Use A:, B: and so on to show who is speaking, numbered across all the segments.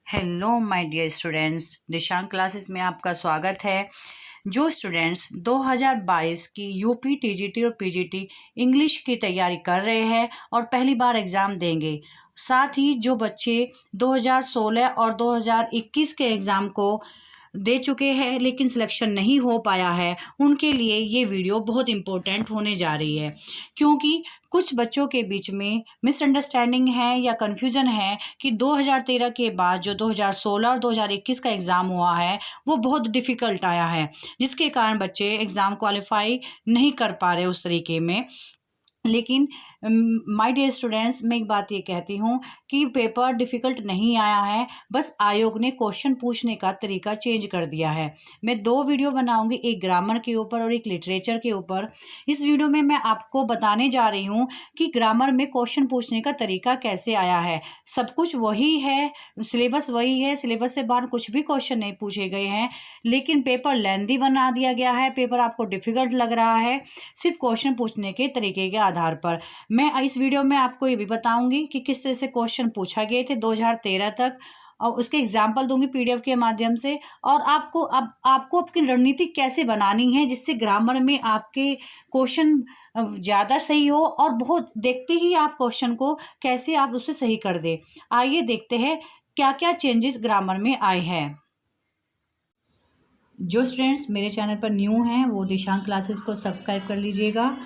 A: Hello my dear students, Dishank classes में आपका स्वागत है। जो स्टूडेंट्स 2022 की यूपी टीजीटी और पीजीटी इंग्लिश की तैयारी कर रहे हैं और पहली बार एग्ज़ाम देंगे, साथ ही जो बच्चे 2016 और 2021 के एग्ज़ाम को दे चुके हैं लेकिन सिलेक्शन नहीं हो पाया है, उनके लिए ये वीडियो बहुत इम्पोर्टेंट होने जा रही है। क्योंकि कुछ बच्चों के बीच में मिसअंडरस्टैंडिंग है या कन्फ्यूज़न है कि 2013 के बाद जो 2016 और 2021 का एग्ज़ाम हुआ है वो बहुत डिफ़िकल्ट आया है, जिसके कारण बच्चे एग्ज़ाम क्वालिफाई नहीं कर पा रहे उस तरीके में। लेकिन माय डियर स्टूडेंट्स, मैं एक बात ये कहती हूँ कि पेपर डिफ़िकल्ट नहीं आया है, बस आयोग ने क्वेश्चन पूछने का तरीका चेंज कर दिया है। मैं दो वीडियो बनाऊंगी, एक ग्रामर के ऊपर और एक लिटरेचर के ऊपर। इस वीडियो में मैं आपको बताने जा रही हूँ कि ग्रामर में क्वेश्चन पूछने का तरीका कैसे आया है। सब कुछ वही है, सिलेबस वही है, सिलेबस से बाहर कुछ भी क्वेश्चन नहीं पूछे गए हैं, लेकिन पेपर लेंदी बना दिया गया है। पेपर आपको डिफ़िकल्ट लग रहा है सिर्फ क्वेश्चन पूछने के तरीके के आधार पर। मैं इस वीडियो में आपको ये भी बताऊंगी कि किस तरह से क्वेश्चन पूछा गए थे 2013 तक, और उसके एग्जाम्पल दूंगी पीडीएफ के माध्यम से, और आपको आपको अपनी रणनीति कैसे बनानी है जिससे ग्रामर में आपके क्वेश्चन ज़्यादा सही हो और बहुत देखते ही आप क्वेश्चन को कैसे आप उसे सही कर दे। आइए देखते हैं क्या क्या चेंजेस ग्रामर में आए हैं। जो स्टूडेंट्स मेरे चैनल पर न्यू हैं वो दिशांक क्लासेस को सब्सक्राइब कर लीजिएगा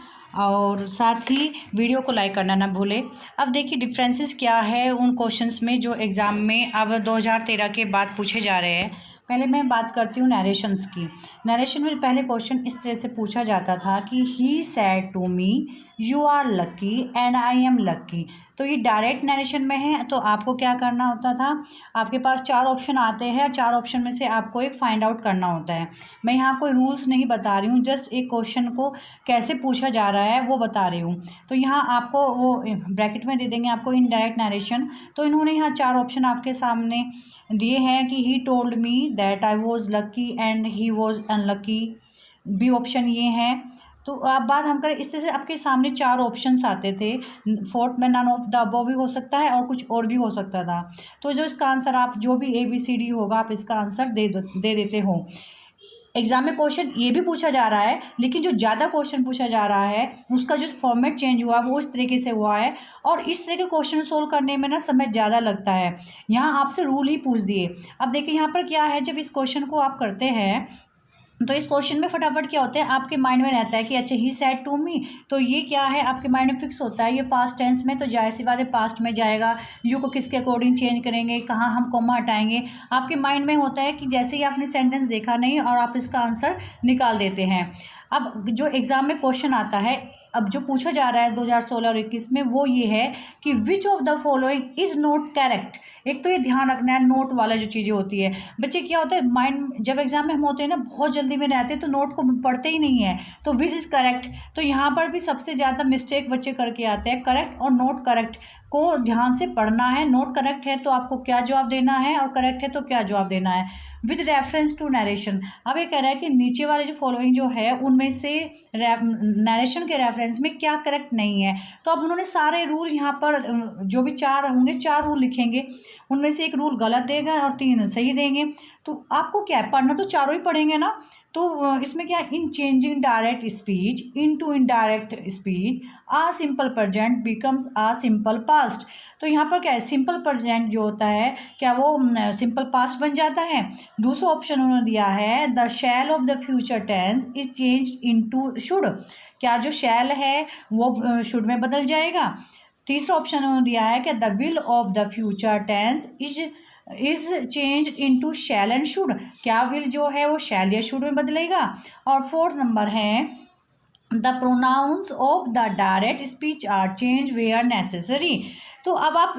A: और साथ ही वीडियो को लाइक करना ना भूलें। अब देखिए डिफरेंसेस क्या है उन क्वेश्चंस में जो एग्ज़ाम में अब 2013 के बाद पूछे जा रहे हैं। पहले मैं बात करती हूँ नरेशंस की। नरेशन में पहले क्वेश्चन इस तरह से पूछा जाता था कि he said to me you are lucky and I am lucky. तो ये डायरेक्ट नरेशन में है, तो आपको क्या करना होता था, आपके पास चार ऑप्शन आते हैं, चार ऑप्शन में से आपको एक फाइंड आउट करना होता है। मैं यहाँ कोई रूल्स नहीं बता रही हूँ, जस्ट एक क्वेश्चन को कैसे पूछा जा रहा है वो बता रही हूँ। तो यहाँ आपको वो ब्रैकेट में दे देंगे आपको इनडायरेक्ट नरेशन। तो इन्होंने यहाँ चार ऑप्शन आपके सामने दिए हैं कि he told me that I was lucky and he was unlucky. B option ये है। तो आप बात हम करें इस तरह से आपके सामने चार ऑप्शंस आते थे। फोर्थ में नन ऑफ द अबव भी हो सकता है और कुछ और भी हो सकता था। तो जो इसका आंसर आप जो भी ABCD होगा आप इसका आंसर दे देते हो। एग्जाम में क्वेश्चन ये भी पूछा जा रहा है, लेकिन जो ज़्यादा क्वेश्चन पूछा जा रहा है उसका जो फॉर्मेट चेंज हुआ वो इस तरीके से हुआ है, और इस तरह के क्वेश्चन सोल्व करने में ना समय ज़्यादा लगता है। यहाँ आपसे रूल ही पूछ दिए। अब देखिए यहाँ पर क्या है, जब इस क्वेश्चन को आप करते हैं तो इस क्वेश्चन में फटाफट क्या होता है, आपके माइंड में रहता है कि अच्छा ही सैड टू मी, तो ये क्या है, आपके माइंड में फिक्स होता है ये पास्ट टेंस में, तो जाहिर सी बात है पास्ट में जाएगा। यू को किसके अकॉर्डिंग चेंज करेंगे, कहाँ हम कॉमा हटाएंगे, आपके माइंड में होता है कि जैसे ही आपने सेंटेंस देखा नहीं और आप इसका आंसर निकाल देते हैं। अब जो एग्ज़ाम में क्वेश्चन आता है, अब जो पूछा जा रहा है 2016 और 21 में, वो ये है कि विच of the following is not correct. एक तो ये ध्यान रखना है नोट वाला जो चीज़ें होती है, बच्चे क्या होता है माइंड जब एग्जाम में हम होते हैं ना बहुत जल्दी में रहते हैं तो नोट को पढ़ते ही नहीं है। तो विच इज़ करेक्ट, तो यहाँ पर भी सबसे ज़्यादा मिस्टेक बच्चे करके आते हैं। करेक्ट और नोट करेक्ट को ध्यान से पढ़ना है। नोट करेक्ट है तो आपको क्या जवाब देना है और करेक्ट है तो क्या जवाब देना है। विद रेफरेंस टू नरेशन, अब ये कह रहा है कि नीचे वाले जो फॉलोइंग जो है उनमें से नरेशन के रेफरेंस में क्या करेक्ट नहीं है। तो अब उन्होंने सारे रूल यहाँ पर जो भी चार होंगे, चार रूल लिखेंगे, उनमें से एक रूल गलत देगा और तीन सही देंगे। तो आपको क्या है, पढ़ना तो चारों ही पढ़ेंगे ना। तो इसमें क्या, in changing direct speech into indirect speech a simple present becomes a simple past. तो यहाँ पर क्या है, सिंपल प्रेजेंट जो होता है क्या वो सिंपल पास्ट बन जाता है। दूसरा ऑप्शन उन्होंने दिया है the shall of the future tense is changed into should, क्या जो शैल है वो शुड में बदल जाएगा। तीसरा ऑप्शन उन्होंने दिया है कि the will of the future tense is change into shall and should, क्या विल जो है वो शैल या शुड में बदलेगा। और फोर्थ नंबर है the pronouns of the direct speech are change where necessary. तो अब आप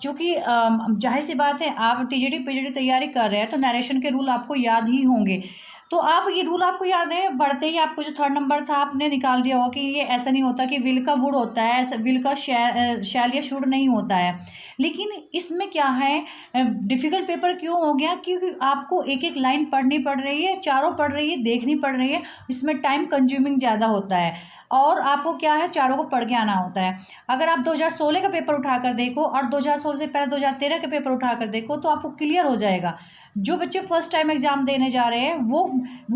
A: चूँकि जाहिर सी बात है आप TGT PGT तैयारी कर रहे हैं तो नरेशन के रूल आपको याद ही होंगे। तो आप ये रूल आपको याद है, बढ़ते ही आपको जो थर्ड नंबर था आपने निकाल दिया होगा कि ये ऐसा नहीं होता कि विल का वुड होता है, विल का शैल या शुड नहीं होता है। लेकिन इसमें क्या है, डिफ़िकल्ट पेपर क्यों हो गया, क्योंकि आपको एक एक लाइन पढ़नी पड़ रही है, चारों पढ़ रही है, देखनी पड़ रही है, इसमें टाइम कंज्यूमिंग ज़्यादा होता है और आपको क्या है चारों को पढ़ के आना होता है। अगर आप 2016 का पेपर उठाकर देखो और 2016 2016 से पहले 2013 के पेपर उठा कर देखो तो आपको क्लियर हो जाएगा। जो बच्चे फर्स्ट टाइम एग्ज़ाम देने जा रहे हैं वो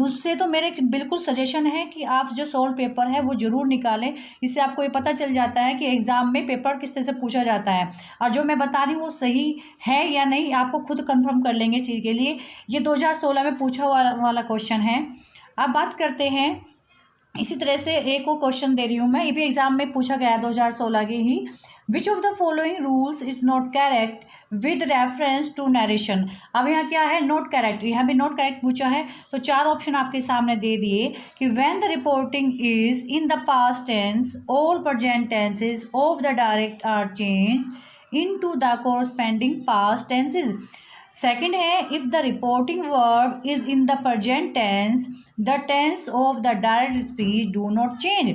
A: उससे तो मेरे बिल्कुल सजेशन है कि आप जो सोल्व पेपर है वो ज़रूर निकालें। इससे आपको ये पता चल जाता है कि एग्ज़ाम में पेपर किस तरह से पूछा जाता है और जो मैं बता रही हूँ वो सही है या नहीं आपको खुद कंफर्म कर लेंगे इस चीज़ के लिए। ये 2016 में पूछा वाला क्वेश्चन है। अब बात करते हैं, इसी तरह से एक और क्वेश्चन दे रही हूँ मैं, ये भी एग्जाम में पूछा गया 2016 की ही। Which of the following rules is not correct with reference to narration. अब यहाँ क्या है, नॉट करेक्ट, यहाँ भी नॉट करेक्ट पूछा है। तो 4 ऑप्शन आपके सामने दे दिए कि when the reporting is in the past tense all present tenses of the direct are change into the corresponding past tenses. Second है, if the reporting verb is in the present tense the tense of the direct speech do not change.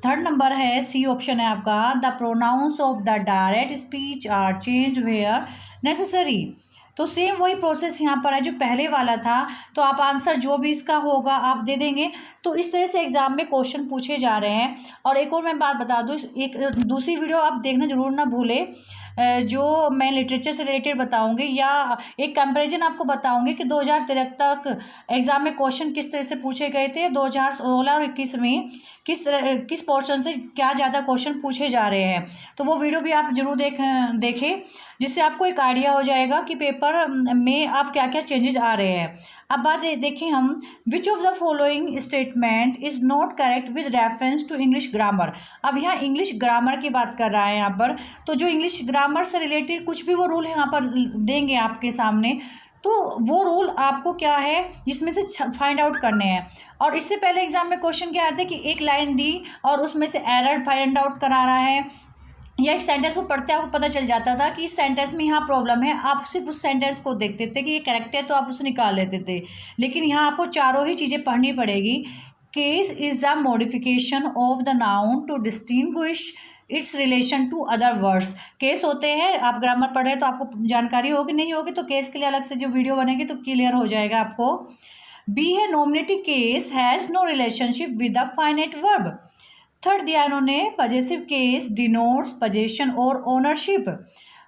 A: Third number है, C option है आपका, the pronouns of the direct speech are change where necessary. तो same वही process यहाँ पर है जो पहले वाला था। तो आप आंसर जो भी इसका होगा आप दे देंगे। तो इस तरह से एग्जाम में क्वेश्चन पूछे जा रहे हैं। और एक और मैं बात बता दूँ, एक दूसरी वीडियो आप देखना जरूर ना भूलें, जो मैं लिटरेचर से रिलेटेड बताऊंगी या एक कंपैरिजन आपको बताऊंगी कि 2013 तक एग्ज़ाम में क्वेश्चन किस तरह से पूछे गए थे, 2016 और 21 में किस पोर्शन से क्या ज़्यादा क्वेश्चन पूछे जा रहे हैं। तो वो वीडियो भी आप जरूर देखें जिससे आपको एक आइडिया हो जाएगा कि पेपर में आप क्या क्या चेंजेस आ रहे हैं। अब बात देखें हम, which of the following statement is not correct with reference to English grammar. अब यहाँ इंग्लिश ग्रामर की बात कर रहा है यहाँ पर। तो जो इंग्लिश ग्रामर से रिलेटेड कुछ भी वो रूल यहाँ पर देंगे आपके सामने, तो वो रूल आपको क्या है इसमें से फाइंड आउट करने हैं। और इससे पहले एग्जाम में क्वेश्चन क्या आते हैं कि एक लाइन दी और उसमें से एरर फाइंड आउट करा रहा है, या एक सेंटेंस को पढ़ते आपको पता चल जाता था कि इस सेंटेंस में यहाँ प्रॉब्लम है, आप सिर्फ उस सेंटेंस को देखते थे कि ये करेक्ट है तो आप उसे निकाल लेते थे। लेकिन यहाँ आपको चारों ही चीज़ें पढ़नी पड़ेगी। Case is a modification of the noun to distinguish its relation to other words. Case होते हैं, आप ग्रामर पढ़ रहे हैं तो आपको जानकारी होगी, नहीं होगी तो केस के लिए अलग से जो वीडियो बनेगी तो क्लियर हो जाएगा आपको। बी है, nominative case has no relationship with a finite verb. Third दिया इन्होंने, पजेसिव केस डिनोट्स पोजेशन और ओनरशिप।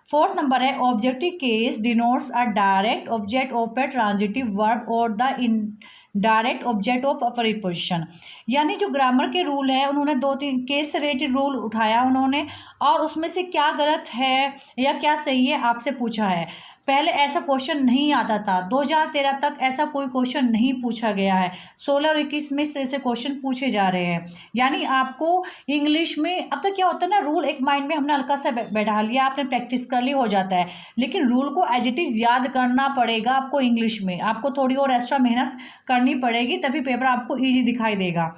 A: फोर्थ नंबर है, objective case denotes a direct object of a transitive verb और the direct object of a preposition. यानी जो grammar के rule है उन्होंने 2-3 केस से रिलेटेड रूल उठाया उन्होंने, और उसमें से क्या गलत है या क्या सही है आपसे पूछा है। पहले ऐसा क्वेश्चन नहीं आता था, 2013 तक ऐसा कोई क्वेश्चन नहीं पूछा गया है। 16 और 21 में इस तरह से क्वेश्चन पूछे जा रहे हैं। यानी आपको इंग्लिश में अब तक क्या होता है ना, रूल एक माइंड में हमने हल्का सा बैठा लिया, आपने प्रैक्टिस कर ली, हो जाता है। लेकिन रूल को एज इट इज़ याद करना पड़ेगा आपको इंग्लिश में, आपको थोड़ी और एक्स्ट्रा मेहनत करनी पड़ेगी, तभी पेपर आपको ईजी दिखाई देगा।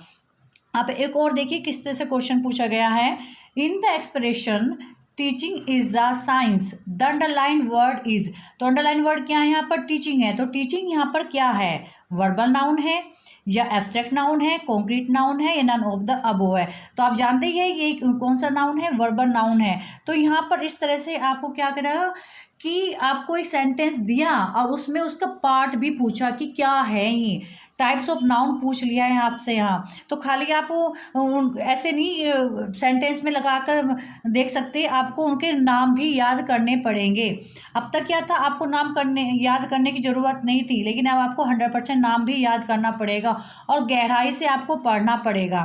A: आप एक और देखिए किस तरह से क्वेश्चन पूछा गया है। In the expression teaching is a science the underline word is. तो अंडरलाइन वर्ड क्या है यहाँ पर, टीचिंग है। तो टीचिंग यहाँ पर क्या है, वर्बल नाउन है या एब्स्ट्रैक्ट नाउन है, कॉन्क्रीट नाउन है या नन ऑफ द अबो है। तो आप जानते ही है ये कौन सा नाउन है, वर्बल नाउन है। तो यहाँ पर इस तरह से आपको क्या करेगा कि आपको एक सेंटेंस दिया और उसमें उसका पार्ट भी पूछा कि क्या है, ये टाइप्स ऑफ नाउन पूछ लिया है आपसे यहाँ। तो खाली आप ऐसे नहीं सेंटेंस में लगाकर देख सकते, आपको उनके नाम भी याद करने पड़ेंगे। अब तक क्या था, आपको नाम याद करने की ज़रूरत नहीं थी, लेकिन अब आपको 100% नाम भी याद करना पड़ेगा और गहराई से आपको पढ़ना पड़ेगा।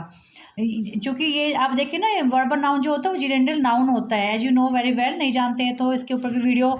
A: क्योंकि ये आप देखिए ना, वर्बल नाउन जो होता है वो जेरेंडल नाउन होता है, as you know very well. नहीं जानते हैं तो इसके ऊपर भी वीडियो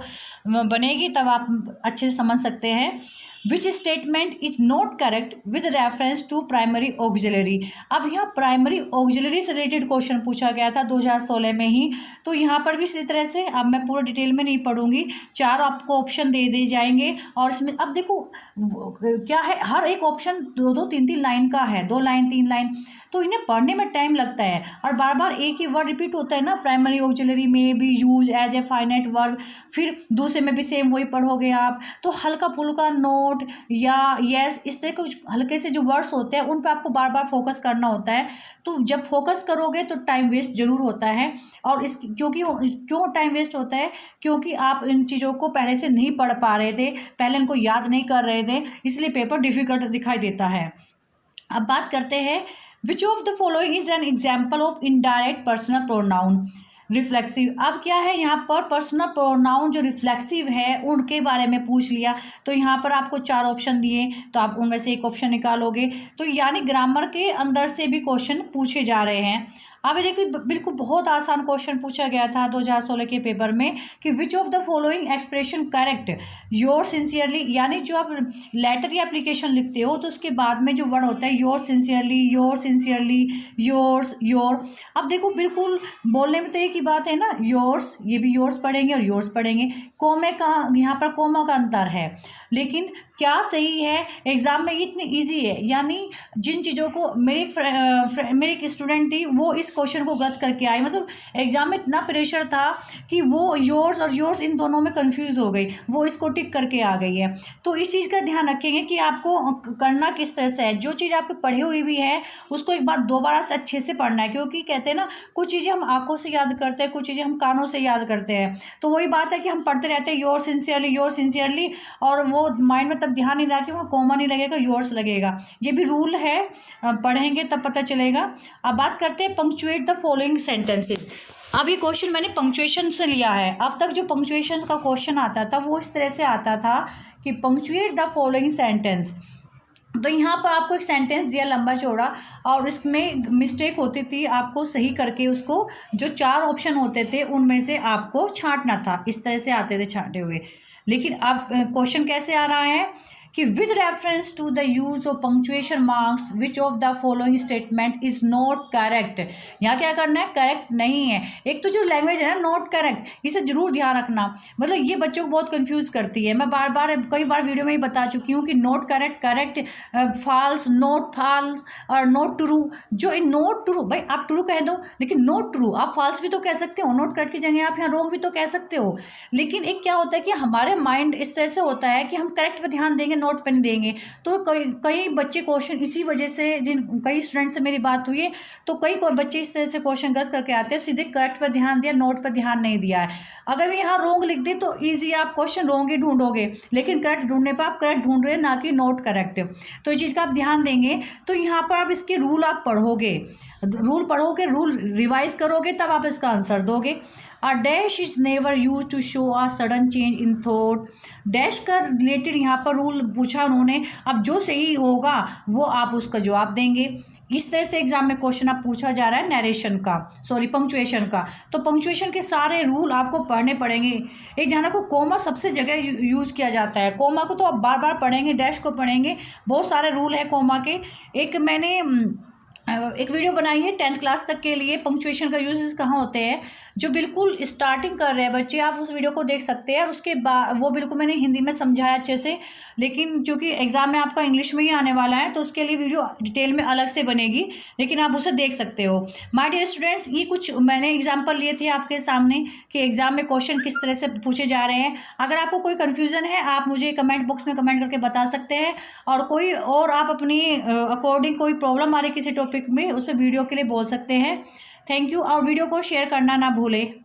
A: बनेगी, तब आप अच्छे से समझ सकते हैं। Which statement is not correct with reference to primary auxiliary. अब यहाँ प्राइमरी ऑक्सिलरी से रिलेटेड क्वेश्चन पूछा गया था 2016 में ही। तो यहाँ पर भी इसी तरह से, अब मैं पूरा डिटेल में नहीं पढ़ूंगी, 4 आपको ऑप्शन दे दिए जाएंगे। और इसमें अब देखो क्या है, हर एक ऑप्शन 2-2, 3-3 लाइन का है, 2 लाइन 3 लाइन, तो इन्हें पढ़ने में टाइम लगता है और बार बार एक ही वर्ड रिपीट होता है ना। प्राइमरी ऑक्सिलरी में भी use as a finite verb, फिर दूसरे में भी सेम वही पढ़ोगे आप। तो हल्का फुल्का नोट या यस, इस तरह कुछ हल्के से जो वर्ड्स होते हैं उन पर आपको बार बार फोकस करना होता है। तो जब फोकस करोगे तो टाइम वेस्ट जरूर होता है। और इस क्यों टाइम वेस्ट होता है, क्योंकि आप इन चीज़ों को पहले से नहीं पढ़ पा रहे थे, पहले इनको याद नहीं कर रहे थे, इसलिए पेपर डिफिकल्ट दिखाई देता है। अब बात करते हैं, विच of the following is an example of indirect personal pronoun. Reflexive. अब क्या है यहाँ पर पर्सनल प्रोनाउन जो रिफ्लेक्सिव है उनके बारे में पूछ लिया, तो यहाँ पर आपको 4 ऑप्शन दिए, तो आप उनमें से एक ऑप्शन निकालोगे। तो यानी ग्रामर के अंदर से भी क्वेश्चन पूछे जा रहे हैं। अभी देखिए बिल्कुल बहुत आसान क्वेश्चन पूछा गया था 2016 के पेपर में कि विच of the following expression correct, your sincerely, यानी जो आप लेटर या एप्लीकेशन लिखते हो तो उसके बाद में जो वर्ड होता है your sincerely, your sincerely, yours, your. अब देखो बिल्कुल बोलने में तो एक ही बात है ना, योर्स, ये भी योर्स पढ़ेंगे और योर्स पढ़ेंगे। कोमे का यहाँ पर कोमा का अंतर है, लेकिन क्या सही है, एग्जाम में इतनी इजी है। यानी जिन चीज़ों को मेरी एक स्टूडेंट थी वो इस क्वेश्चन को गलत करके आई, मतलब एग्जाम में इतना प्रेशर था कि वो योर्स और योर्स इन दोनों में कंफ्यूज हो गई, वो इसको टिक करके आ गई है। तो इस चीज़ का ध्यान रखेंगे कि आपको करना किस तरह से है। जो चीज़ आपकी पढ़ी हुई भी है उसको एक बार दोबारा से अच्छे से पढ़ना है, क्योंकि कहते हैं ना कुछ चीज़ें हम आंखों से याद करते हैं, कुछ चीज़ें हम कानों से याद करते हैं। तो वही बात है कि हम पढ़ते रहते हैं योर सिंसियरली, और वो माइंड में तब ध्यान नहीं रहा कि वहाँ कॉमा नहीं लगेगा, योर्स लगेगा। ये भी रूल है, पढ़ेंगे तब पता चलेगा। अब बात करते हैं पंक्चुएट द फॉलोइंग सेंटेंसेस। अब ये क्वेश्चन मैंने पंक्चुएशन से लिया है। अब तक जो पंक्चुएशन का क्वेश्चन आता था वो इस तरह से आता था कि पंक्चुएट द फॉलोइंग सेंटेंस। तो यहाँ पर आपको एक सेंटेंस दिया लंबा चौड़ा और इसमें मिस्टेक होती थी, आपको सही करके उसको जो 4 ऑप्शन होते थे उनमें से आपको छांटना था। इस तरह से आते थे छांटे हुए। लेकिन अब क्वेश्चन कैसे आ रहा है कि with reference to the use of punctuation marks which of the following statement is not correct. यहाँ क्या करना है, करेक्ट नहीं है। एक तो जो लैंग्वेज है ना नॉट करेक्ट, इसे जरूर ध्यान रखना, मतलब ये बच्चों को बहुत कंफ्यूज करती है। मैं कई बार वीडियो में ही बता चुकी हूँ कि not correct, correct, false, not false और नॉट ट्रू। जो इन नॉट ट्रू, भाई आप ट्रू कह दो, लेकिन नॉट ट्रू आप फॉल्स भी तो कह सकते हो, नॉट करेक्ट की जगह आप यहाँ रॉन्ग भी तो कह सकते हो। लेकिन एक क्या होता है कि हमारे माइंड इस तरह से होता है कि हम करेक्ट पर ध्यान देंगे, नोट पे नहीं देंगे। तो कई बच्चे क्वेश्चन इसी वजह से, कई स्टूडेंट से मेरी बात हुई है, तो कई बच्चे इस तरह से क्वेश्चन गलत करके आते हैं, सीधे करेक्ट पर ध्यान दिया, नोट पर ध्यान नहीं दिया है। अगर भी यहाँ रॉन्ग लिख दे तो ईजी आप क्वेश्चन रॉन्ग ही ढूंढोगे, लेकिन करेक्ट ढूंढने पर आप करेक्ट ढूंढ रहे हैं, ना कि नोट करेक्ट। तो इस चीज़ का आप ध्यान देंगे। तो यहाँ पर आप इसके रूल आप पढ़ोगे, रूल रिवाइज करोगे, तब आप इसका आंसर दोगे। A dash is never use to show a sudden change in thought. Dash का रिलेटेड यहाँ पर रूल पूछा उन्होंने, अब जो सही होगा वो आप उसका जवाब देंगे। इस तरह से एग्जाम में क्वेश्चन आप पूछा जा रहा है नरेशन का, पंक्चुएशन का। तो पंक्चुएशन के सारे रूल आपको पढ़ने पड़ेंगे। एक ध्यान रखो, कोमा सबसे जगह यूज़ किया जाता है। कोमा को तो आप बार बार पढ़ेंगे, डैश को पढ़ेंगे, बहुत सारे रूल है कोमा के। मैंने एक वीडियो बनाई है 10th क्लास तक के लिए, पंक्चुएशन का यूज कहाँ होते हैं। जो बिल्कुल स्टार्टिंग कर रहे हैं बच्चे, आप उस वीडियो को देख सकते हैं। और उसके बाद वो बिल्कुल मैंने हिंदी में समझाया अच्छे से, लेकिन चूंकि एग्जाम में आपका इंग्लिश में ही आने वाला है तो उसके लिए वीडियो डिटेल में अलग से बनेगी, लेकिन आप उसे देख सकते हो। माय डियर स्टूडेंट्स, ये कुछ मैंने एग्जाम्पल लिए थे आपके सामने कि एग्जाम में क्वेश्चन किस तरह से पूछे जा रहे हैं। अगर आपको कोई कन्फ्यूज़न है आप मुझे कमेंट बॉक्स में कमेंट करके बता सकते हैं, और आप अपनी अकॉर्डिंग कोई प्रॉब्लम आ रही किसी टॉपिक में, उस पर वीडियो के लिए बोल सकते हैं। थैंक यू, और वीडियो को शेयर करना ना भूलें।